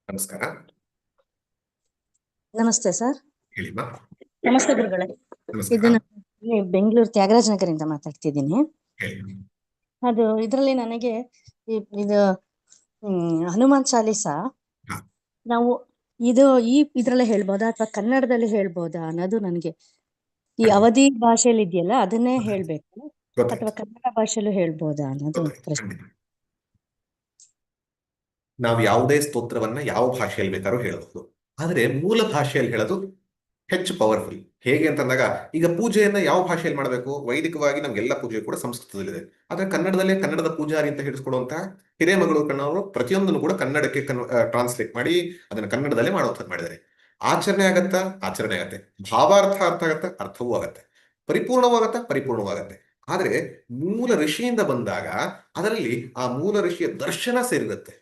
ನಮಸ್ಕಾರ. ನಮಸ್ತೆ ಸರ್. ಹೇಳಿಮ್ಮ. ನಮಸ್ತೆ ಗುರುಗಳೇ. ನಮಸ್ಕಾರ. ಇದನ್ನ ಬೆಂಗಳೂರು ತ್ಯಾಗರಾಜ ನಗರದಿಂದ ಮಾತಾಡ್ತಿದ್ದೀನಿ. ಹೇಳಿ. ಅದು ಇದರಲ್ಲಿ ನನಗೆ ಇದು ಹನುಮಾನ್ ಚಾಲೀಸ ಹಾ. ನಾವು ಇದ್ರಲ್ಲೇ ಹೇಳ್ಬೋದಾ ಅಥವಾ ಕನ್ನಡದಲ್ಲಿ ಹೇಳ್ಬೋದಾ ಅನ್ನೋದು ನನಗೆ, ಈ ಖಂಡಿತ. ಅವಧಿ ಭಾಷೆಯಲ್ಲಿ ಇದೆಯಲ್ಲ ಅದನ್ನೇ ಗೊತ್ತಾಯ್ತು. ಹೇಳ್ಬೇಕು ಗೊತ್ತಾಯ್ತು. ಅಥವಾ ಕನ್ನಡ ಭಾಷೆಯಲ್ಲೂ ಹೇಳ್ಬೋದಾ ಅನ್ನೋದು ಗೊತ್ತಾಯ್ತು. ಪ್ರಶ್ನೆ. ಖಂಡಿತ. ನಾವು ಯಾವುದೇ ಸ್ತೋತ್ರವನ್ನ ಯಾವ ಭಾಷೆಯಲ್ಲಿ ಬೇಕಾದ್ರೂ ಹೇಳಬಹುದು, ಆದರೆ ಮೂಲ ಭಾಷೆಯಲ್ಲಿ ಹೇಳೋದು ಹೆಚ್ಚು ಪವರ್ಫುಲ್. ಹೇಗೆ ಅಂತಂದಾಗ, ಈಗ ಪೂಜೆಯನ್ನ ಯಾವ ಭಾಷೆಯಲ್ಲಿ ಮಾಡಬೇಕು? ವೈದಿಕವಾಗಿ ನಮ್ಗೆಲ್ಲ ಪೂಜೆ ಕೂಡ ಸಂಸ್ಕೃತದಲ್ಲಿದೆ. ಆದ್ರೆ ಕನ್ನಡದಲ್ಲೇ ಕನ್ನಡದ ಪೂಜಾರಿ ಅಂತ ಹೇಳಿಸ್ಕೊಡುವಂತಹ ಹಿರೇಮಗಳು ಕಣ್ಣವರು ಪ್ರತಿಯೊಂದನ್ನು ಕೂಡ ಕನ್ನಡಕ್ಕೆ ಟ್ರಾನ್ಸ್ಲೇಟ್ ಮಾಡಿ ಅದನ್ನ ಕನ್ನಡದಲ್ಲೇ ಮಾಡುವಂಥದ್ದು ಮಾಡಿದ್ದಾರೆ. ಆಚರಣೆ ಆಗತ್ತಾ? ಆಚರಣೆ ಆಗತ್ತೆ. ಭಾವಾರ್ಥ ಅರ್ಥ ಆಗತ್ತಾ? ಅರ್ಥವೂ ಆಗತ್ತೆ. ಪರಿಪೂರ್ಣವಾಗತ್ತಾ? ಪರಿಪೂರ್ಣವೂ ಆಗತ್ತೆ. ಆದ್ರೆ ಮೂಲ ಋಷಿಯಿಂದ ಬಂದಾಗ ಅದರಲ್ಲಿ ಆ ಮೂಲ ಋಷಿಯ ದರ್ಶನ ಸೇರಿರುತ್ತೆ,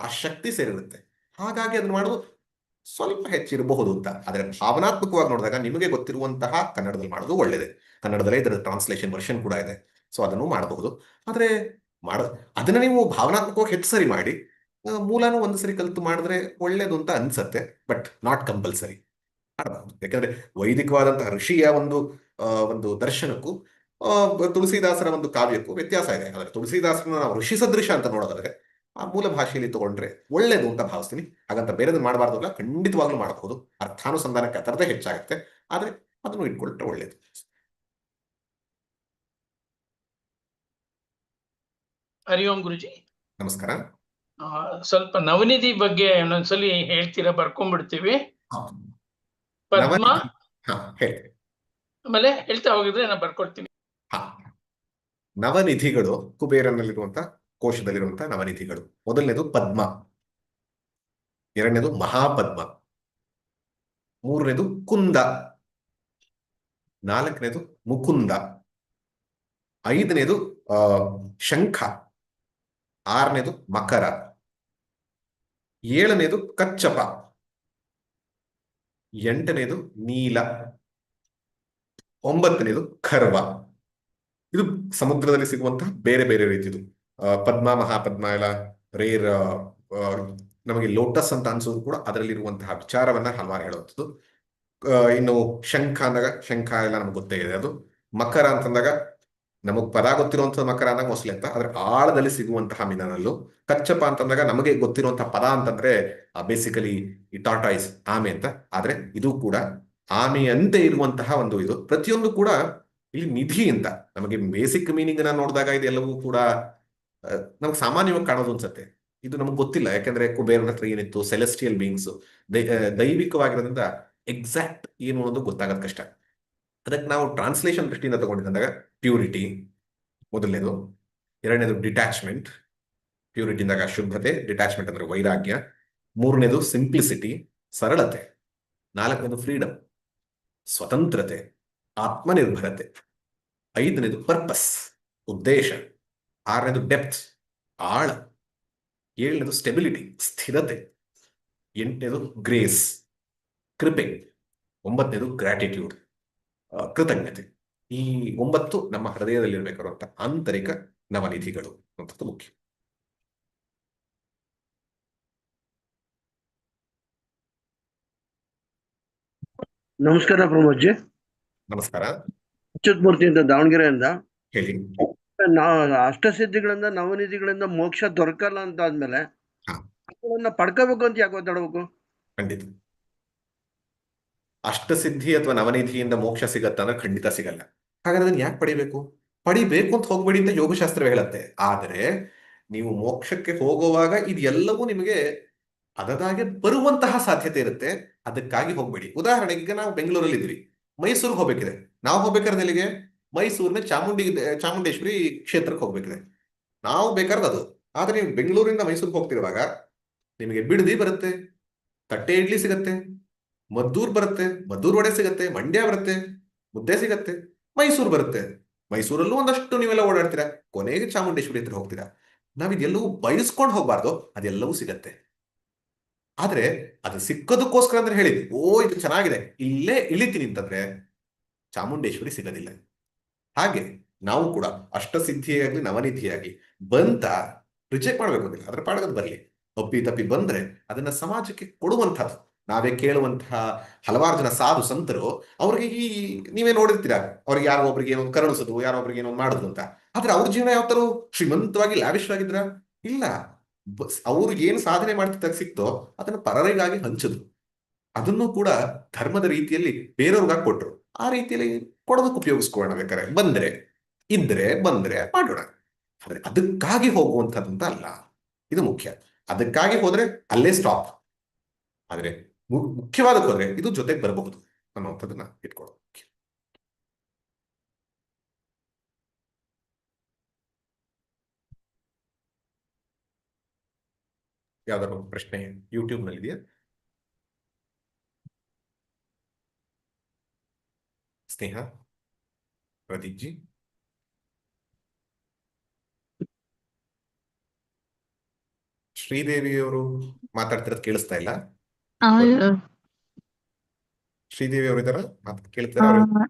ಆ ಶಕ್ತಿ ಸೇರಿರುತ್ತೆ. ಹಾಗಾಗಿ ಅದನ್ನ ಮಾಡೋದು ಸ್ವಲ್ಪ ಹೆಚ್ಚಿರಬಹುದು ಅಂತ. ಆದರೆ ಭಾವನಾತ್ಮಕವಾಗಿ ನೋಡಿದಾಗ ನಿಮಗೆ ಗೊತ್ತಿರುವಂತಹ ಕನ್ನಡದಲ್ಲಿ ಮಾಡೋದು ಒಳ್ಳೇದೆ. ಕನ್ನಡದಲ್ಲೇ ಇದರ ಟ್ರಾನ್ಸ್ಲೇಷನ್ ವರ್ಷನ್ ಕೂಡ ಇದೆ, ಸೊ ಅದನ್ನು ಮಾಡಬಹುದು. ಆದರೆ ಅದನ್ನ ನೀವು ಭಾವನಾತ್ಮಕವಾಗಿ ಹೆಚ್ಚು ಸರಿ ಮಾಡಿ ಮೂಲನೂ ಒಂದು ಸರಿ ಕಲಿತು ಮಾಡಿದ್ರೆ ಒಳ್ಳೇದು ಅಂತ ಅನ್ಸತ್ತೆ. ಬಟ್ ನಾಟ್ ಕಂಪಲ್ಸರಿ ಮಾಡಬಹುದು. ಯಾಕಂದ್ರೆ ವೈದಿಕವಾದಂತಹ ಋಷಿಯ ಒಂದು ದರ್ಶನಕ್ಕೂ ತುಳಸಿದಾಸರ ಒಂದು ಕಾವ್ಯಕ್ಕೂ ವ್ಯತ್ಯಾಸ ಇದೆ. ಆದರೆ ತುಳಸಿದಾಸರನ್ನ ನಾವು ಋಷಿ ಸದೃಶ ಅಂತ ನೋಡೋದಾದ್ರೆ ಆ ಮೂಲ ಭಾಷೆಯಲ್ಲಿ ತಗೊಂಡ್ರೆ ಒಳ್ಳೇದು ಅಂತ ಭಾವಿಸ್ತೀನಿ. ಹಾಗಂತ ಬೇರೆದು ಮಾಡಬಾರ್ದಲ್ಲ, ಖಂಡಿತವಾಗ್ಲೂ ಮಾಡಬಹುದು. ಅರ್ಥಾನುಸಂಧಾನಕ್ಕೆ ಆ ಥರದೇ ಹೆಚ್ಚಾಗುತ್ತೆ, ಆದ್ರೆ ಅದನ್ನು ಇಟ್ಕೊಂಡ್ರೆ ಒಳ್ಳೇದು. ಹರಿ ಓಂ ಗುರುಜಿ. ನಮಸ್ಕಾರ. ಸ್ವಲ್ಪ ನವನಿಧಿ ಬಗ್ಗೆ ಇನ್ನೊಂದ್ಸಲಿ ಹೇಳ್ತೀರಾ? ಬರ್ಕೊಂಡ್ಬಿಡ್ತೀವಿ. ಪದ್ಮ ಆಮೇಲೆ ಹೇಳ್ತಾ ಹೋಗಿದ್ರೆ ನಾನು ಬರ್ಕೊಳ್ತೀನಿ. ನವನಿಧಿಗಳು ಕುಬೇರನಲ್ಲಿರುವಂತ ಕೋಶದಲ್ಲಿರುವಂತ ನವನಿಧಿಗಳು. ಮೊದಲನೇದು ಪದ್ಮ, ಎರಡನೇದು ಮಹಾಪದ್ಮ, ಮೂರನೇದು ಕುಂದ, ನಾಲ್ಕನೇದು ಮುಕುಂದ, ಐದನೇದು ಶಂಖ, ಆರನೇದು ಮಕರ, ಏಳನೇದು ಕಚ್ಚಪ, ಎಂಟನೇದು ನೀಲ, ಒಂಬತ್ತನೇದು ಖರ್ವ. ಇದು ಸಮುದ್ರದಲ್ಲಿ ಸಿಗುವಂತಹ ಬೇರೆ ಬೇರೆ ರೀತಿದು. ಪದ್ಮ, ಮಹಾಪದ್ಮ ಎಲ್ಲ ರೇರ್. ನಮಗೆ ಲೋಟಸ್ ಅಂತ ಅನ್ಸೋದು ಕೂಡ ಅದರಲ್ಲಿರುವಂತಹ ವಿಚಾರವನ್ನ ಹಲವಾರು ಹೇಳುವಂಥದ್ದು. ಇನ್ನು ಶಂಖ ಅಂದಾಗ ಶಂಖ ಎಲ್ಲ ನಮ್ಗೆ ಗೊತ್ತೇ ಇದೆ. ಅದು ಮಕರ ಅಂತಂದಾಗ ನಮಗ್ ಪದ ಗೊತ್ತಿರುವಂತಹ ಮಕರ ಅಂದಾಗ ಮೊಸಳೆ ಅಂತ, ಆದ್ರೆ ಆಳದಲ್ಲಿ ಸಿಗುವಂತಹ ಮೀನಲ್ಲೂ. ಕಚ್ಚಪ ಅಂತಂದಾಗ ನಮಗೆ ಗೊತ್ತಿರುವಂತಹ ಪದ ಅಂತಂದ್ರೆ ಬೇಸಿಕಲಿ ಈ ಟಾಟಾಯ್ಸ್, ಆಮೆ ಅಂತ. ಆದ್ರೆ ಇದು ಕೂಡ ಆಮೆಯಂತೆ ಇರುವಂತಹ ಒಂದು ಇದು. ಪ್ರತಿಯೊಂದು ಕೂಡ ಇಲ್ಲಿ ನಿಧಿ ಅಂತ ನಮಗೆ ಬೇಸಿಕ್ ಮೀನಿಂಗ್ ನೋಡಿದಾಗ ಇದೆಲ್ಲವೂ ಕೂಡ ನಮ್ಗೆ ಸಾಮಾನ್ಯವಾಗಿ ಕಾಣೋದು ಅನ್ಸುತ್ತೆ. ಇದು ನಮ್ಗೆ ಗೊತ್ತಿಲ್ಲ, ಯಾಕಂದ್ರೆ ಕುಬೇರನ ಹತ್ರ ಏನಿತ್ತು, ಸೆಲೆಸ್ಟಿಯಲ್ ಬೀಯಿಂಗ್ಸ್, ದೈವಿಕವಾಗಿರೋದ್ರಿಂದ ಎಕ್ಸಾಕ್ಟ್ ಏನು ಅನ್ನೋದು ಗೊತ್ತಾಗೋದು ಕಷ್ಟ. ಅದಕ್ಕೆ ನಾವು ಟ್ರಾನ್ಸ್ಲೇಷನ್ ದೃಷ್ಟಿಯಿಂದ ತಗೊಂಡಿದ್ದಾಗ ಪ್ಯೂರಿಟಿ ಮೊದಲನೇದು, ಎರಡನೇದು ಡಿಟ್ಯಾಚ್ಮೆಂಟ್. ಪ್ಯೂರಿಟಿ ಅಂದಾಗ ಶುದ್ಧತೆ, ಡಿಟ್ಯಾಚ್ಮೆಂಟ್ ಅಂದ್ರೆ ವೈರಾಗ್ಯ, ಮೂರನೇದು ಸಿಂಪ್ಲಿಸಿಟಿ ಸರಳತೆ, ನಾಲ್ಕನೇದು ಫ್ರೀಡಮ್ ಸ್ವತಂತ್ರತೆ, ಆತ್ಮನಿರ್ಭರತೆ, ಐದನೇದು ಪರ್ಪಸ್ ಉದ್ದೇಶ, ಆರನೇದು ಡೆಪ್ತ್ ಆಳ, ಏಳನೇದು ಸ್ಟೆಬಿಲಿಟಿ ಸ್ಥಿರತೆ, ಎಂಟನೇದು ಗ್ರೇಸ್ ಕೃಪೆ, ಒಂಬತ್ತನೇದು ಗ್ರಾಟಿಟ್ಯೂಡ್ ಕೃತಜ್ಞತೆ. ಈ 9 ನಮ್ಮ ಹೃದಯದಲ್ಲಿರ್ಬೇಕಾದಂತ ಆಂತರಿಕ ನವನಿಧಿಗಳು ಅಂತದ್ದು ಮುಖ್ಯ. ನಮಸ್ಕಾರ ಪ್ರಮೋದ್ಜಿ. ನಮಸ್ಕಾರ. ಅಚ್ಯುತಮೂರ್ತಿ ಅಂತ ದಾವಣಗೆರೆಯಿಂದ. ಹೇಳಿ. ಅಷ್ಟಸಿದ್ಧಿಗಳಿಂದ ನವನಿಧಿಗಳಿಂದ ಮೋಕ್ಷ ದೊರಕಲ್ಲ ಅಂತ ಆದ್ಮೇಲೆ ಅದನ್ನ ಪಡ್ಕೋಬೇಕು ಅಂತ ಯಾಕೆ ಒತ್ತಾಡಬೇಕು? ಖಂಡಿತ ಅಷ್ಟಸಿದ್ಧಿ ಅಥವಾ ನವನಿಧಿಯಿಂದ ಮೋಕ್ಷ ಸಿಗತ್ತ ಅಂದ್ರೆ ಖಂಡಿತ ಸಿಗಲ್ಲ. ಹಾಗಾದ್ರೆ ಅದನ್ನ ಯಾಕೆ ಪಡಿಬೇಕು ಅಂತ ಹೋಗ್ಬೇಡಿ ಅಂತ ಯೋಗಶಾಸ್ತ್ರವೇ ಹೇಳತ್ತೆ. ಆದರೆ ನೀವು ಮೋಕ್ಷಕ್ಕೆ ಹೋಗುವಾಗ ಇದೆಲ್ಲವೂ ನಿಮಗೆ ಅದದಾಗೆ ಬರುವಂತಹ ಸಾಧ್ಯತೆ ಇರುತ್ತೆ. ಅದಕ್ಕಾಗಿ ಹೋಗ್ಬೇಡಿ. ಉದಾಹರಣೆಗೆ ಈಗ ನಾವು ಬೆಂಗಳೂರಲ್ಲಿ ಇದ್ವಿ, ಮೈಸೂರಿಗೆ ಹೋಗ್ಬೇಕಿದೆ. ನಾವು ಹೋಗ್ಬೇಕಾದ್ರೆ ಎಲ್ಲಿಗೆ? ಮೈಸೂರಿನ ಚಾಮುಂಡೇಶ್ವರಿ ಕ್ಷೇತ್ರಕ್ಕೆ ಹೋಗ್ಬೇಕಿದೆ. ನಾವು ಬೇಕಾದ್ರೆ ಅದು. ಆದ್ರೆ ನೀವು ಬೆಂಗಳೂರಿಂದ ಮೈಸೂರಿಗೆ ಹೋಗ್ತಿರುವಾಗ ನಿಮಗೆ ಬಿಡದಿ ಬರುತ್ತೆ, ತಟ್ಟೆ ಇಡ್ಲಿ ಸಿಗತ್ತೆ, ಮದ್ದೂರ್ ಬರುತ್ತೆ, ಮದ್ದೂರ್ ವಡೆ ಸಿಗತ್ತೆ, ಮಂಡ್ಯ ಬರುತ್ತೆ, ಮುದ್ದೆ ಸಿಗತ್ತೆ, ಮೈಸೂರು ಬರುತ್ತೆ. ಮೈಸೂರಲ್ಲೂ ಒಂದಷ್ಟು ನೀವೆಲ್ಲ ಓಡಾಡ್ತೀರಾ, ಕೊನೆಗೆ ಚಾಮುಂಡೇಶ್ವರಿ ಹತ್ರ ಹೋಗ್ತೀರಾ. ನಾವಿದೆಲ್ಲವೂ ಬಯಸ್ಕೊಂಡು ಹೋಗ್ಬಾರ್ದು, ಅದೆಲ್ಲವೂ ಸಿಗತ್ತೆ. ಆದ್ರೆ ಅದು ಸಿಕ್ಕೋದಕ್ಕೋಸ್ಕರ ಅಂದ್ರೆ ಹೇಳಿ ಇದು ಚೆನ್ನಾಗಿದೆ ಇಲ್ಲೇ ಇಳಿತೀನಿ ಅಂತಂದ್ರೆ ಚಾಮುಂಡೇಶ್ವರಿ ಸಿಗೋದಿಲ್ಲ. ಹಾಗೆ ನಾವು ಕೂಡ ಅಷ್ಟಸಿದ್ಧಿಯಾಗಲಿ ನವನಿಧಿಯಾಗಿ ಬಂತ ರಿಜೆಕ್ಟ್ ಮಾಡ್ಬೇಕು ಅಂತಿಲ್ಲ, ಅದ್ರ ಪಾಡಗದ್ ಬರಲಿ. ಒಪ್ಪಿ ತಪ್ಪಿ ಬಂದ್ರೆ ಅದನ್ನ ಸಮಾಜಕ್ಕೆ ಕೊಡುವಂಥದ್ದು. ನಾವೇ ಕೇಳುವಂತಹ ಹಲವಾರು ಜನ ಸಾಧು ಸಂತರು ಅವ್ರಿಗೆ ನೀವೇ ನೋಡಿರ್ತೀರ, ಅವ್ರಿಗೆ ಯಾರೋ ಒಬ್ರಿಗೆ ಏನೋ ಕರುಣಿಸೋದು, ಯಾರೋ ಒಬ್ರಿಗೆ ಏನೋ ಮಾಡುದು ಅಂತ. ಆದ್ರೆ ಅವ್ರ ಜೀವನ ಯಾವ ತರ ಶ್ರೀಮಂತವಾಗಿ ಲ್ಯಾವಿಶ್ ಆಗಿದ್ರ? ಇಲ್ಲ. ಅವ್ರು ಏನು ಸಾಧನೆ ಮಾಡ್ತಿದ್ದಾಗ ಸಿಕ್ತೋ ಅದನ್ನ ಪರರಿಗಾಗಿ ಹಂಚದು. ಅದನ್ನು ಕೂಡ ಧರ್ಮದ ರೀತಿಯಲ್ಲಿ ಬೇರೆಯವ್ರಿಗಾಗಿ ಕೊಟ್ರು. ಆ ರೀತಿಯಲ್ಲಿ ಕೊಡೋದಕ್ಕೆ ಉಪಯೋಗಿಸ್ಕೊಳ್ಳೋಣ. ಬೇಕಾದ್ರೆ ಬಂದ್ರೆ ಮಾಡೋಣ. ಆದ್ರೆ ಅದಕ್ಕಾಗಿ ಹೋಗುವಂಥದ್ದಂತ ಅಲ್ಲ, ಇದು ಮುಖ್ಯ. ಅದಕ್ಕಾಗಿ ಹೋದ್ರೆ ಅಲ್ಲೇ ಸ್ಟಾಪ್. ಆದ್ರೆ ಮುಖ್ಯವಾದಕ್ಕೆ ಹೋದ್ರೆ ಇದು ಜೊತೆಗೆ ಬರಬಹುದು ಅನ್ನುವಂಥದ್ದನ್ನ ಇಟ್ಕೊಳ್ಳೋದು ಮುಖ್ಯ. ಯಾವ್ದಾದ್ರು ಪ್ರಶ್ನೆ ಯೂಟ್ಯೂಬ್ ನಲ್ಲಿ ಇದೆಯಾ? ಸ್ನೇಹ, ಪ್ರದೀಪ್ ಜಿ, ಶ್ರೀದೇವಿಯವರು ಮಾತಾಡ್ತಿರೋದು ಕೇಳಿಸ್ತಾ ಇಲ್ಲ. ಶ್ರೀದೇವಿ ಅವರು ಇದಾರ? ಕೇಳ್ತಾರ?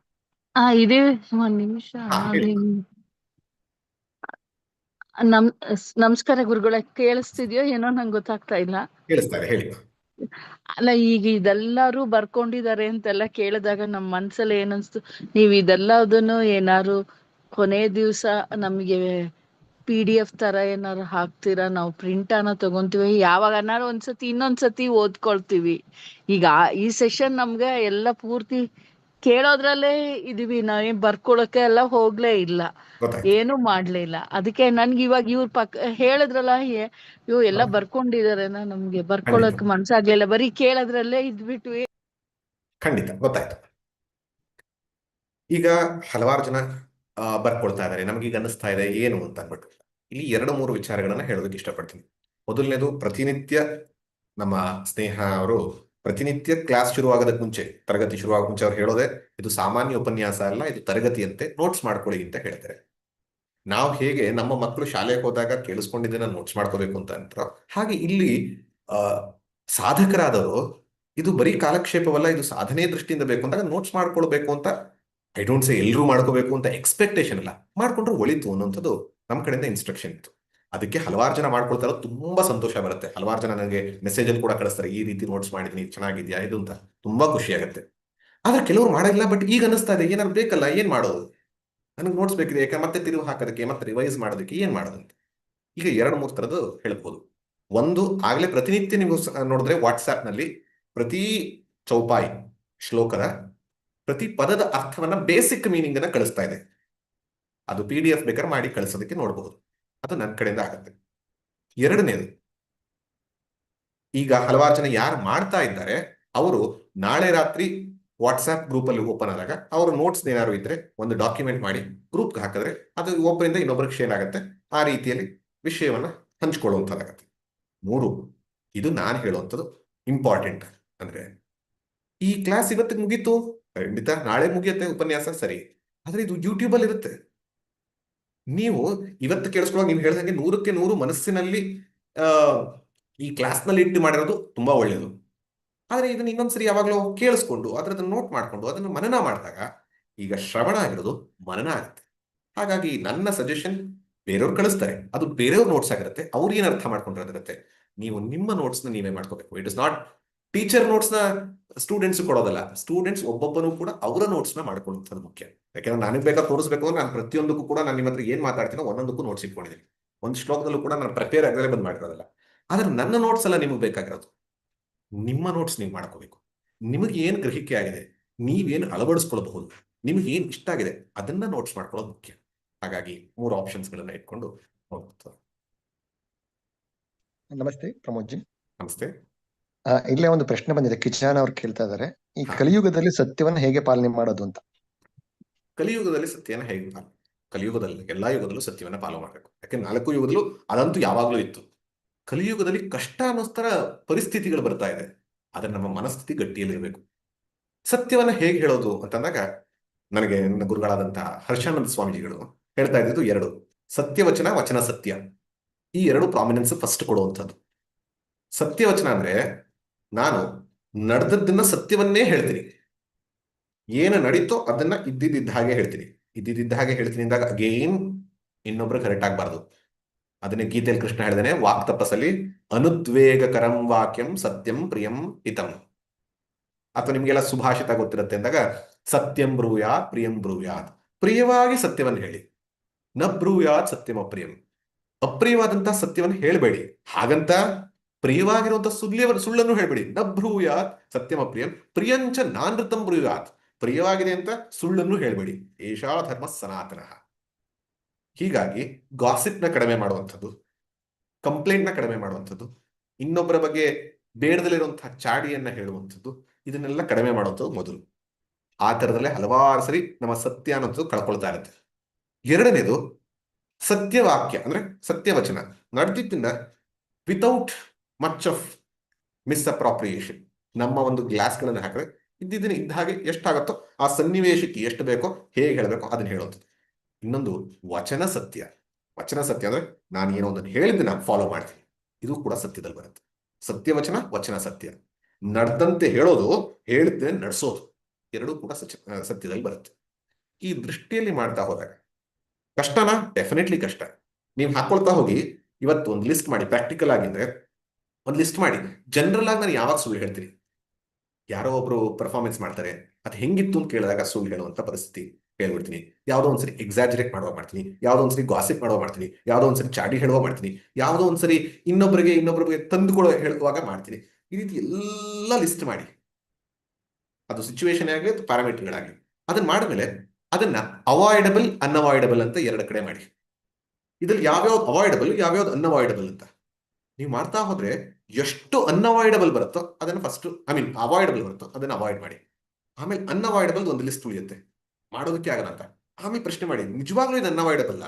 ಇದೆ ಒಂದ್ ನಿಮಿಷ. ಹೇಳಿ. ನಮಸ್ಕಾರ ಗುರುಗಳೇ, ಕೇಳಿಸ್ತಿದ್ಯೋ ಏನೋ ನಂಗೆ ಗೊತ್ತಾಗ್ತಾ ಇಲ್ಲ. ಕೇಳಿಸ್ತಾರೆ, ಹೇಳಿ. ಅಲ್ಲ, ಈಗ ಇದೆಲ್ಲರೂ ಬರ್ಕೊಂಡಿದ್ದಾರೆ ಅಂತೆಲ್ಲ ಕೇಳಿದಾಗ ನಮ್ಮ ಮನ್ಸಲ್ಲಿ ಏನನ್ಸ್ತು, ನೀವ್ ಇದೆಲ್ಲದನ್ನು ಏನಾರು ಕೊನೆ ದಿವ್ಸ ನಮ್ಗೆ PDF ತರ ಏನಾರು ಹಾಕ್ತೀರಾ? ನಾವು ಪ್ರಿಂಟ್ ಅನ್ನ ತಗೊಂತೀವಿ, ಯಾವಾಗನಾರು ಒಂದ್ಸತಿ ಇನ್ನೊಂದ್ಸತಿ ಓದ್ಕೊಳ್ತೀವಿ. ಈಗ ಈ ಸೆಷನ್ ನಮ್ಗೆ ಎಲ್ಲ ಪೂರ್ತಿ ಕೇಳೋದ್ರಲ್ಲೇ ಇದೀವಿ, ನಾವೇನ್ ಬರ್ಕೊಳಕ್ಕೆ ಎಲ್ಲ ಹೋಗ್ಲೇ ಇಲ್ಲ, ಏನು ಮಾಡ್ಲೇ ಇಲ್ಲ. ಅದಕ್ಕೆ ನನ್ಗೆ ಇವಾಗ ಇವ್ರ ಹೇಳಿದ್ರಲ್ಲ, ಇವ್ ಎಲ್ಲ ಬರ್ಕೊಂಡಿದಾರೇನ, ನಮ್ಗೆ ಬರ್ಕೊಳಕ್ ಮನ್ಸಾಗ್ಲಿಲ್ಲ, ಬರೀ ಕೇಳೋದ್ರಲ್ಲೇ ಇದ್ಬಿಟ್ವಿ. ಖಂಡಿತ ಗೊತ್ತಾಯ್ತು. ಈಗ ಹಲವಾರು ಜನ ಬರ್ಕೊಳ್ತಾ ಇದ್ದಾರೆ, ನಮ್ಗೀಗ ಅನ್ನಿಸ್ತಾ ಇದೆ ಏನು ಅಂತ ಅಂದ್ಬಿಟ್ಟು. ಇಲ್ಲಿ 2-3 ವಿಚಾರಗಳನ್ನ ಹೇಳೋದಕ್ಕೆ ಇಷ್ಟಪಡ್ತೀನಿ. ಮೊದಲನೇದು, ಪ್ರತಿನಿತ್ಯ ನಮ್ಮ ಸ್ನೇಹ ಅವರು ಪ್ರತಿನಿತ್ಯ ಕ್ಲಾಸ್ ಶುರುವಾಗೋದಕ್ಕೆ ಮುಂಚೆ, ತರಗತಿ ಶುರುವಾಗೋದಕ್ಕೆ ಮುಂಚೆ ಅವ್ರು ಹೇಳೋದೆ, ಇದು ಸಾಮಾನ್ಯ ಉಪನ್ಯಾಸ ಅಲ್ಲ, ಇದು ತರಗತಿಯಂತೆ, ನೋಟ್ಸ್ ಮಾಡ್ಕೊಳ್ಳಿ ಅಂತ ಹೇಳ್ತಾರೆ. ನಾವು ಹೇಗೆ ನಮ್ಮ ಮಕ್ಕಳು ಶಾಲೆಗೆ ಹೋದಾಗ ಕೇಳಿಸ್ಕೊಂಡಿದ್ದನ್ನ ನೋಟ್ಸ್ ಮಾಡ್ಕೋಬೇಕು ಅಂತ ಅಂತಾರೋ, ಹಾಗೆ ಇಲ್ಲಿ ಸಾಧಕರಾದವರು ಇದು ಬರೀ ಕಾಲಕ್ಷೇಪವಲ್ಲ, ಇದು ಸಾಧನೆ ದೃಷ್ಟಿಯಿಂದ ಬೇಕು ಅಂದಾಗ ನೋಟ್ಸ್ ಮಾಡ್ಕೊಳ್ಬೇಕು ಅಂತ, ಐ ಡೋಂಟ್ ಸೇ ಎಲ್ಲರೂ ಮಾಡ್ಕೋಬೇಕು ಅಂತ ಎಕ್ಸ್ಪೆಕ್ಟೇಷನ್ ಇಲ್ಲ, ಮಾಡ್ಕೊಂಡ್ರೆ ಒಳಿತು ಅನ್ನೋಂಥದ್ದು ನಮ್ಮ ಕಡೆಯಿಂದ ಇನ್ಸ್ಟ್ರಕ್ಷನ್ ಇತ್ತು. ಅದಕ್ಕೆ ಹಲವಾರು ಜನ ಮಾಡ್ಕೊಳ್ತಾರೋ ತುಂಬಾ ಸಂತೋಷ ಬರುತ್ತೆ. ಹಲವಾರು ಜನ ನನಗೆ ಮೆಸೇಜ್ ಅಲ್ಲಿ ಕೂಡ ಕಳಿಸ್ತಾರೆ, ಈ ರೀತಿ ನೋಟ್ಸ್ ಮಾಡಿದೀನಿ, ಚೆನ್ನಾಗಿದ್ಯಾ ಇದು ಅಂತ. ತುಂಬಾ ಖುಷಿ ಆಗುತ್ತೆ. ಆದ್ರೆ ಕೆಲವರು ಮಾಡಿಲ್ಲ. ಬಟ್ ಈಗ ಅನಿಸ್ತಾ ಇದೆ, ಏನಾದ್ರು ಬೇಕಲ್ಲ, ಏನ್ ಮಾಡೋದು, ನನಗೆ ನೋಟ್ಸ್ ಬೇಕಿದೆ, ಯಾಕೆ ಮತ್ತೆ ತಿರುವು ಹಾಕೋದಕ್ಕೆ, ಮತ್ತೆ ರಿವೈಸ್ ಮಾಡೋದಕ್ಕೆ ಏನ್ ಮಾಡೋದಂತ. ಈಗ 2-3 ಥರದ್ದು ಹೇಳ್ಬೋದು. ಒಂದು, ಆಗ್ಲೇ ಪ್ರತಿನಿತ್ಯ ನೀವು ನೋಡಿದ್ರೆ ವಾಟ್ಸ್ಆಪ್ ನಲ್ಲಿ ಪ್ರತಿ ಚೌಪಾಯಿ ಶ್ಲೋಕದ ಪ್ರತಿ ಪದದ ಅರ್ಥವನ್ನ, ಬೇಸಿಕ್ ಮೀನಿಂಗ್ ಅನ್ನ ಕಳಿಸ್ತಾ ಇದೆ. ಅದು PDF ಬೇಕಾದ್ರೆ ಮಾಡಿ ಕಳಿಸೋದಕ್ಕೆ ನೋಡಬಹುದು. ಅದು ನನ್ನ ಕಡೆಯಿಂದ ಆಗುತ್ತೆ. 2ನೇದು, ಈಗ ಹಲವಾರು ಜನ ಯಾರು ಮಾಡ್ತಾ ಇದ್ದಾರೆ ಅವರು ನಾಳೆ ರಾತ್ರಿ ವಾಟ್ಸ್ಆಪ್ ಗ್ರೂಪ್ ಅಲ್ಲಿ ಓಪನ್ ಆದಾಗ ಅವರು ನೋಟ್ಸ್ ಏನಾದ್ರು ಇದ್ರೆ ಒಂದು ಡಾಕ್ಯುಮೆಂಟ್ ಮಾಡಿ ಗ್ರೂಪ್ಗೆ ಹಾಕಿದ್ರೆ ಅದು ಒಬ್ಬರಿಂದ ಇನ್ನೊಬ್ಬರಿಗೆ ಶೇರ್ ಆಗುತ್ತೆ. ಆ ರೀತಿಯಲ್ಲಿ ವಿಷಯವನ್ನ ಹಂಚ್ಕೊಳ್ಳುವಂಥದ್ದಾಗತ್ತೆ. 3, ಇದು ನಾನು ಹೇಳುವಂಥದ್ದು ಇಂಪಾರ್ಟೆಂಟ್. ಅಂದ್ರೆ ಈ ಕ್ಲಾಸ್ ಇವತ್ತಿಗೆ ಮುಗೀತು, ಖಂಡಿತ ನಾಳೆ ಮುಗಿಯುತ್ತೆ ಉಪನ್ಯಾಸ, ಸರಿ. ಆದ್ರೆ ಇದು ಯೂಟ್ಯೂಬ್ ಅಲ್ಲಿ ಇರುತ್ತೆ. ನೀವು ಇವತ್ತು ಕೇಳಿಸ್ಕೊಳ್ಳೋ, ನೀವು ಹೇಳ್ದಂಗೆ 100ಕ್ಕೆ 100 ಮನಸ್ಸಿನಲ್ಲಿ ಈ ಕ್ಲಾಸ್ ನಲ್ಲಿ ಇಟ್ಟು ಮಾಡಿರೋದು ತುಂಬಾ ಒಳ್ಳೇದು. ಆದ್ರೆ ಇದನ್ನ ಇನ್ನೊಂದ್ಸರಿ ಯಾವಾಗಲೂ ಕೇಳಿಸ್ಕೊಂಡು ಅದನ್ನ ನೋಟ್ ಮಾಡ್ಕೊಂಡು ಅದನ್ನು ಮನನ ಮಾಡಿದಾಗ, ಈಗ ಶ್ರವಣ ಆಗಿರೋದು ಮನನ ಆಗುತ್ತೆ. ಹಾಗಾಗಿ ನನ್ನ ಸಜೆಷನ್, ಬೇರೆಯವ್ರು ಕಳಿಸ್ತಾರೆ, ಅದು ಬೇರೆಯವ್ರ ನೋಟ್ಸ್ ಆಗಿರುತ್ತೆ, ಅವ್ರು ಏನ್ ಅರ್ಥ ಮಾಡ್ಕೊಂಡಿರೋದಿರುತ್ತೆ. ನೀವು ನಿಮ್ಮ ನೋಟ್ಸ್ ನ ನೀವೇ ಮಾಡ್ಕೋಬೇಕು. It is not teacher notes ನ ಸ್ಟೂಡೆಂಟ್ಸ್ ಕೊಡೋದಲ್ಲ. ಸ್ಟೂಡೆಂಟ್ಸ್ ಒಬ್ಬೊಬ್ಬನು ಕೂಡ ಅವರ ನೋಟ್ಸ್ ನ ಮಾಡ್ಕೊಳ್ಳುವಂಥದ್ದು ಮುಖ್ಯ. ಯಾಕಂದ್ರೆ ನನಗೆ ಬೇಕಾದ್ರೆ ತೋರಿಸ್ಬೇಕು ಅಂದ್ರೆ ನಾನು ಪ್ರತಿಯೊಂದಕ್ಕೂ ಕೂಡ ನಾನು ನಿಮ್ಮ ಹತ್ರ ಏನ್ ಮಾತಾಡ್ತೀನೋ ಒಂದೊಂದಕ್ಕೂ ನೋಟ್ಸ್ ಇಟ್ಕೊಂಡಿದ್ದೀನಿ. ಒಂದು ಶ್ಲೋಕದಲ್ಲೂ ಕೂಡ ನಾನು ಪ್ರಿಪೇರ್ ಆಗಲೇ ಬಂದ್ ಮಾಡಿರೋದಲ್ಲ. ಆದ್ರೆ ನನ್ನ ನೋಟ್ಸ್ ಎಲ್ಲ ನಿಮಗೆ ಬೇಕಾಗಿರೋದು, ನಿಮ್ಮ ನೋಟ್ಸ್ ನೀವು ಮಾಡ್ಕೋಬೇಕು. ನಿಮಗೆ ಏನು ಗ್ರಹಿಕೆ ಆಗಿದೆ, ನೀವೇನು ಅಳವಡಿಸ್ಕೊಳ್ಬಹುದು, ನಿಮ್ಗೆ ಏನ್ ಇಷ್ಟ ಆಗಿದೆ ಅದನ್ನ ನೋಟ್ಸ್ ಮಾಡ್ಕೊಳ್ಳೋದು ಮುಖ್ಯ. ಹಾಗಾಗಿ 3 ಆಪ್ಷನ್ಸ್ ಗಳನ್ನ ಇಟ್ಕೊಂಡು ಹೋಗ್ತಾರೆ. ನಮಸ್ತೆ ಪ್ರಮೋದ್ ಜಿ. ನಮಸ್ತೆ. ಇಲ್ಲೇ ಒಂದು ಪ್ರಶ್ನೆ ಬಂದಿದೆ, ಕಿಚನ್ ಅವ್ರು ಕೇಳ್ತಾ ಇದ್ದಾರೆ, ಈ ಕಲಿಯುಗದಲ್ಲಿ ಸತ್ಯವನ್ನ ಹೇಗೆ ಪಾಲನೆ ಮಾಡೋದು ಅಂತ. ಕಲಿಯುಗದಲ್ಲಿ ಸತ್ಯನ ಹೇಗೆ ಕಲಿಯುಗದಲ್ಲಿ ಎಲ್ಲಾ ಯುಗದಲ್ಲೂ ಸತ್ಯವನ್ನ ಪಾಲನೆ ಮಾಡಬೇಕು. ಯಾಕೆ 4 ಯುಗದಲ್ಲೂ ಅದಂತೂ ಯಾವಾಗ್ಲೂ ಇತ್ತು. ಕಲಿಯುಗದಲ್ಲಿ ಕಷ್ಟ ಅನ್ನೋಸ್ತರ ಪರಿಸ್ಥಿತಿಗಳು ಬರ್ತಾ ಇದೆ. ಆದ್ರೆ ನಮ್ಮ ಮನಸ್ಥಿತಿ ಗಟ್ಟಿಯಲ್ಲಿರ್ಬೇಕು. ಸತ್ಯವನ್ನ ಹೇಗೆ ಹೇಳೋದು ಅಂತಂದಾಗ, ನನಗೆ ನನ್ನ ಗುರುಗಳಾದಂತಹ ಹರ್ಷಾನಂದ ಸ್ವಾಮೀಜಿಗಳು ಹೇಳ್ತಾ ಇದ್ದು 2, ಸತ್ಯವಚನ, ವಚನ ಸತ್ಯ. ಈ 2 ಪ್ರಾಮಿನೆನ್ಸ್ ಫಸ್ಟ್ ಕೊಡುವಂಥದ್ದು. ಸತ್ಯವಚನ ಅಂದ್ರೆ ನಾನು ನಡೆದದ್ದನ್ನ ಸತ್ಯವನ್ನೇ ಹೇಳ್ತೀನಿ, ಏನು ನಡೀತೋ ಅದನ್ನ ಇದ್ದಿದ್ದ ಹಾಗೆ ಹೇಳ್ತೀನಿ. ಇದ್ದಿದ್ದ ಹಾಗೆ ಹೇಳ್ತೀನಿ ಅಂದಾಗ ಅಗೇನ್ ಇನ್ನೊಬ್ರು ಕರೆಕ್ಟ್ ಆಗ್ಬಾರ್ದು. ಅದನ್ನೇ ಗೀತೆಯಲ್ಲಿ ಕೃಷ್ಣ ಹೇಳಿದಾನೆ, ವಾಕ್ ತಪಸ್ಸಲ್ಲಿ ಅನುದ್ವೇಗಕರಂ ವಾಕ್ಯಂ ಸತ್ಯಂ ಪ್ರಿಯಂ ಹಿತಂ. ಅಥವಾ ನಿಮ್ಗೆಲ್ಲ ಸುಭಾಷಿತ ಗೊತ್ತಿರುತ್ತೆ ಅಂದಾಗ ಸತ್ಯಂ ಬ್ರೂಯಾತ್ ಪ್ರಿಯಂ ಬ್ರೂಯಾತ್, ಪ್ರಿಯವಾಗಿ ಸತ್ಯವನ್ನು ಹೇಳಿ. ನ ಬ್ರೂಯಾತ್ ಸತ್ಯಂ ಅಪ್ರಿಯಂ, ಅಪ್ರಿಯವಾದಂತಹ ಸತ್ಯವನ್ನು ಹೇಳಬೇಡಿ. ಹಾಗಂತ ಪ್ರಿಯವಾಗಿರುವಂತಹ ಸುಳ್ಳನ್ನು ಹೇಳ್ಬೇಡಿ. ನ ಬ್ರೂಯಾತ್ ಸತ್ಯಂ ಅಪ್ರಿಯಂ ಪ್ರಿಯಂಚ ನಾನೃತಂ ಬ್ರೂಯಾತ್, ಪ್ರಿಯವಾಗಿದೆ ಅಂತ ಸುಳ್ಳನ್ನು ಹೇಳ್ಬೇಡಿ. ಏಷಾ ಧರ್ಮ ಸನಾತನ. ಹೀಗಾಗಿ ಗಾಸಿಪ್ನ ಕಡಿಮೆ ಮಾಡುವಂಥದ್ದು, ಕಂಪ್ಲೇಂಟ್ನ ಕಡಿಮೆ ಮಾಡುವಂಥದ್ದು, ಇನ್ನೊಬ್ಬರ ಬಗ್ಗೆ ಬೇಡದಲ್ಲಿರುವಂತಹ ಚಾಡಿಯನ್ನ ಹೇಳುವಂಥದ್ದು, ಇದನ್ನೆಲ್ಲ ಕಡಿಮೆ ಮಾಡುವಂಥದ್ದು ಮೊದಲು. ಆ ಥರದಲ್ಲೇ ಹಲವಾರು ಸರಿ ನಮ್ಮ ಸತ್ಯ ಅನ್ನೋದು ಕಳ್ಕೊಳ್ತಾ ಇರುತ್ತೆ. ಎರಡನೇದು ಸತ್ಯವಾಕ್ಯ ಅಂದ್ರೆ ಸತ್ಯವಚನ ನಡೆದಿದ್ದಿಂದ ವಿತೌಟ್ ಮಚ್ ಆಫ್ ಮಿಸ್ಅಪ್ರಾಪ್ರಿಯೇಷನ್. ನಮ್ಮ ಒಂದು ಗ್ಲಾಸ್ಗಳನ್ನು ಹಾಕಿದ್ರೆ ಇದ್ದಿದ್ದೀನಿ ಇದ್ದ ಹಾಗೆ ಎಷ್ಟಾಗತ್ತೋ ಆ ಸನ್ನಿವೇಶಕ್ಕೆ ಎಷ್ಟು ಬೇಕೋ ಹೇಗೆ ಹೇಳಬೇಕೋ ಅದನ್ನ ಹೇಳುವಂಥದ್ದು. ಇನ್ನೊಂದು ವಚನ ಸತ್ಯ. ವಚನ ಸತ್ಯ ಅಂದ್ರೆ ನಾನು ಏನೋ ಒಂದನ್ನು ಹೇಳಿದ್ದೆ ನಾನು ಫಾಲೋ ಮಾಡ್ತೀನಿ, ಇದು ಕೂಡ ಸತ್ಯದಲ್ಲಿ ಬರುತ್ತೆ. ಸತ್ಯವಚನ, ವಚನ ಸತ್ಯ. ನಡೆದಂತೆ ಹೇಳೋದು, ಹೇಳಿದ್ದೆ ನಡೆಸೋದು, ಎರಡೂ ಕೂಡ ಸತ್ಯದಲ್ಲಿ ಬರುತ್ತೆ. ಈ ದೃಷ್ಟಿಯಲ್ಲಿ ಮಾಡ್ತಾ ಹೋದಾಗ ಕಷ್ಟನಾ? ಡೆಫಿನೆಟ್ಲಿ ಕಷ್ಟ. ನೀವು ಹಾಕೊಳ್ತಾ ಹೋಗಿ ಇವತ್ತು ಒಂದು ಲಿಸ್ಟ್ ಮಾಡಿ, ಪ್ರಾಕ್ಟಿಕಲ್ ಆಗಿದ್ರೆ ಒಂದು ಲಿಸ್ಟ್ ಮಾಡಿ. ಜನರಲ್ ಆಗಿ ನಾನು ಯಾವಾಗ ಸುಳ್ಳು ಹೇಳ್ತೀನಿ? ಯಾರೋ ಒಬ್ರು ಪರ್ಫಾರ್ಮೆನ್ಸ್ ಮಾಡ್ತಾರೆ, ಅದು ಹೆಂಗಿತ್ತು ಅಂತ ಕೇಳಿದಾಗ ಸುಳ್ಳು ಹೇಳುವಂತ ಪರಿಸ್ಥಿತಿ ಹೇಳ್ಬಿಡ್ತೀನಿ. ಯಾವುದೋ ಒಂದ್ಸರಿ ಎಕ್ಸಾಜರೇಟ್ ಮಾಡುವ ಮಾಡ್ತೀನಿ, ಯಾವುದೋ ಒಂದ್ಸರಿ ಗಾಸಿಪ್ ಮಾಡುವ ಮಾಡ್ತೀನಿ, ಯಾವುದೋ ಒಂದ್ಸರಿ ಚಾಡಿ ಹೇಳುವ ಮಾಡ್ತೀನಿ, ಯಾವುದೋ ಒಂದ್ಸರಿ ಇನ್ನೊಬ್ಬರಿಗೆ ತಂದುಕೊಡೋ ಹೇಳುವಾಗ ಮಾಡ್ತೀನಿ. ಈ ರೀತಿ ಎಲ್ಲ ಲಿಸ್ಟ್ ಮಾಡಿ, ಅದು ಸಿಚುವೇಶನ್ ಆಗಲಿ ಅಥವಾ ಪ್ಯಾರಾಮೀಟರ್ಗಳಾಗಲಿ, ಅದನ್ನ ಮಾಡಿದ್ಮೇಲೆ ಅದನ್ನ ಅವಾಯ್ಡಬಲ್ ಅನ್ಅವಾಯ್ಡಬಲ್ ಅಂತ ಎರಡು ಕಡೆ ಮಾಡಿ. ಇದ್ರಲ್ಲಿ ಯಾವ್ಯಾವ್ದು ಅವಾಯ್ಡಬಲ್, ಯಾವ್ಯಾವ್ದು ಅನ್ಅವಾಯ್ಡಬಲ್ ಅಂತ ನೀವು ಮಾಡ್ತಾ ಹೋದ್ರೆ ಎಷ್ಟು ಅನ್ಅವಾಯ್ಡಬಲ್ ಬರುತ್ತೋ ಅದನ್ನ ಫಸ್ಟ್, ಅವಾಯ್ಡಬಲ್ ಬರುತ್ತೋ ಅದನ್ನ ಅವಾಯ್ಡ್ ಮಾಡಿ. ಆಮೇಲೆ ಅನ್ಅವಾಯ್ಡಬಲ್ ಒಂದು ಲಿಸ್ಟ್ ಉಳಿಯುತ್ತೆ, ಮಾಡೋದಕ್ಕೆ ಆಗಲ್ಲ ಅಂತ. ಆಮೇಲೆ ಪ್ರಶ್ನೆ ಮಾಡಿ, ನಿಜವಾಗ್ಲೂ ಇದು ಅನ್ಅವಾಯ್ಡಬಲ್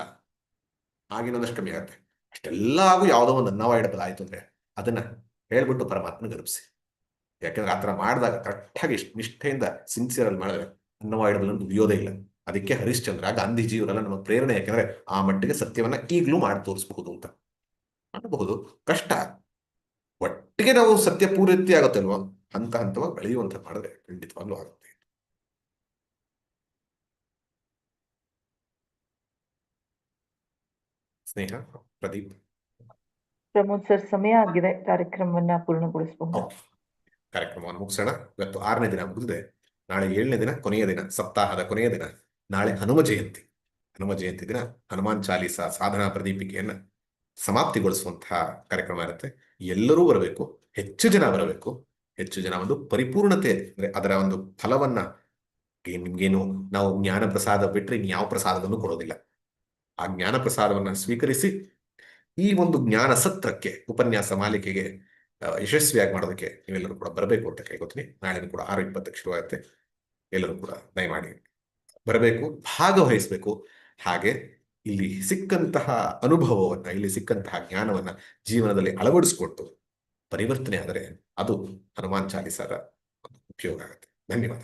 ಆಗಿನೊಂದಷ್ಟು ಕಮ್ಮಿ ಆಗುತ್ತೆ. ಅಷ್ಟೆಲ್ಲ ಆಗು ಯಾವುದೋ ಒಂದು ಅನ್ಅವಾಯ್ಡಬಲ್ ಆಯ್ತು ಅಂದ್ರೆ ಅದನ್ನ ಹೇಳ್ಬಿಟ್ಟು ಪರಮಾತ್ಮನ ಗರ್ಭಿಸಿ. ಯಾಕಂದ್ರೆ ಆತರ ಮಾಡಿದಾಗ ಕರೆಕ್ಟಾಗಿ ನಿಷ್ಠೆಯಿಂದ ಸಿನ್ಸಿಯರ್ ಅಲ್ಲಿ ಮಾಡಿದ್ರೆ ಅನ್ಅವಾಯ್ಡಬಲ್ ಅಂತ ಉಳಿಯೋದೇ ಇಲ್ಲ. ಅದಕ್ಕೆ ಹರಿಶ್ಚಂದ್ರ, ಗಾಂಧೀಜಿ ಇವರೆಲ್ಲ ನಮ್ಮ ಪ್ರೇರಣೆ. ಯಾಕಂದ್ರೆ ಆ ಮಟ್ಟಿಗೆ ಸತ್ಯವನ್ನ ಈಗಲೂ ಮಾಡಿ ತೋರಿಸಬಹುದು ಅಂತ. ಮಾಡಬಹುದು, ಕಷ್ಟ. ಒಟ್ಟಿಗೆ ನಾವು ಸತ್ಯ ಪೂರ್ತಿ ಆಗುತ್ತೆ ಅಲ್ವಾ, ಹಂತ ಹಂತವಾಗಿ ಬೆಳೆಯುವಂತ ಮಾಡಿದ್ರೆ ಖಂಡಿತವಾಗ್ಲೂ ಆಗುತ್ತೆ. ಸ್ನೇಹ, ಪ್ರದೀಪ್. ಪ್ರಮೋದ್ ಸರ್, ಸಮಯ ಆಗಿದೆ, ಕಾರ್ಯಕ್ರಮವನ್ನ ಪೂರ್ಣಗೊಳಿಸಬಹುದು. ಕಾರ್ಯಕ್ರಮವನ್ನು ಮುಗಿಸೋಣ. ಇವತ್ತು 6ನೇ ದಿನ ಮುಗಿದಿದೆ. ನಾಳೆ 7ನೇ ದಿನ, ಕೊನೆಯ ದಿನ, ಸಪ್ತಾಹದ ಕೊನೆಯ ದಿನ. ನಾಳೆ ಹನುಮ ಜಯಂತಿ. ಹನುಮ ಜಯಂತಿ ದಿನ ಹನುಮಾನ್ ಚಾಲೀಸ ಸಾಧನಾ ಪ್ರದೀಪಿಕೆಯನ್ನ ಸಮಾಪ್ತಿಗೊಳಿಸುವಂತಹ ಕಾರ್ಯಕ್ರಮ ಇರುತ್ತೆ. ಎಲ್ಲರೂ ಬರಬೇಕು, ಹೆಚ್ಚು ಜನ ಬರಬೇಕು. ಹೆಚ್ಚು ಜನ ಒಂದು ಪರಿಪೂರ್ಣತೆ ಅಂದ್ರೆ ಅದರ ಒಂದು ಫಲವನ್ನ, ನಿಮ್ಗೇನು ನಾವು ಜ್ಞಾನ ಪ್ರಸಾದ ಬಿಟ್ರೆ ಇನ್ಯಾವ ಪ್ರಸಾದವನ್ನು ಕೊಡೋದಿಲ್ಲ. ಆ ಜ್ಞಾನ ಪ್ರಸಾದವನ್ನ ಸ್ವೀಕರಿಸಿ ಈ ಒಂದು ಜ್ಞಾನ ಸತ್ರಕ್ಕೆ, ಉಪನ್ಯಾಸ ಮಾಲಿಕೆಗೆ ಯಶಸ್ವಿಯಾಗಿ ಮಾಡೋದಕ್ಕೆ ನೀವೆಲ್ಲರೂ ಕೂಡ ಬರಬೇಕು ಅಂತ ಕೇಳ್ಕೊತೀನಿ. ನಾಳೆ ಕೂಡ 6:20ಕ್ಕೆ ಶುರುವಾಗುತ್ತೆ. ಎಲ್ಲರೂ ಕೂಡ ದಯಮಾಡಿ ಬರಬೇಕು, ಭಾಗವಹಿಸಬೇಕು. ಹಾಗೆ ಇಲ್ಲಿ ಸಿಕ್ಕಂತಹ ಅನುಭವವನ್ನ, ಇಲ್ಲಿ ಸಿಕ್ಕಂತಹ ಜ್ಞಾನವನ್ನ ಜೀವನದಲ್ಲಿ ಅಳವಡಿಸಿಕೊಟ್ಟು ಪರಿವರ್ತನೆ ಆದರೆ ಅದು ಹನುಮಾನ್ ಚಾಲೀಸದ ಉಪಯೋಗ ಆಗುತ್ತೆ. ಧನ್ಯವಾದ.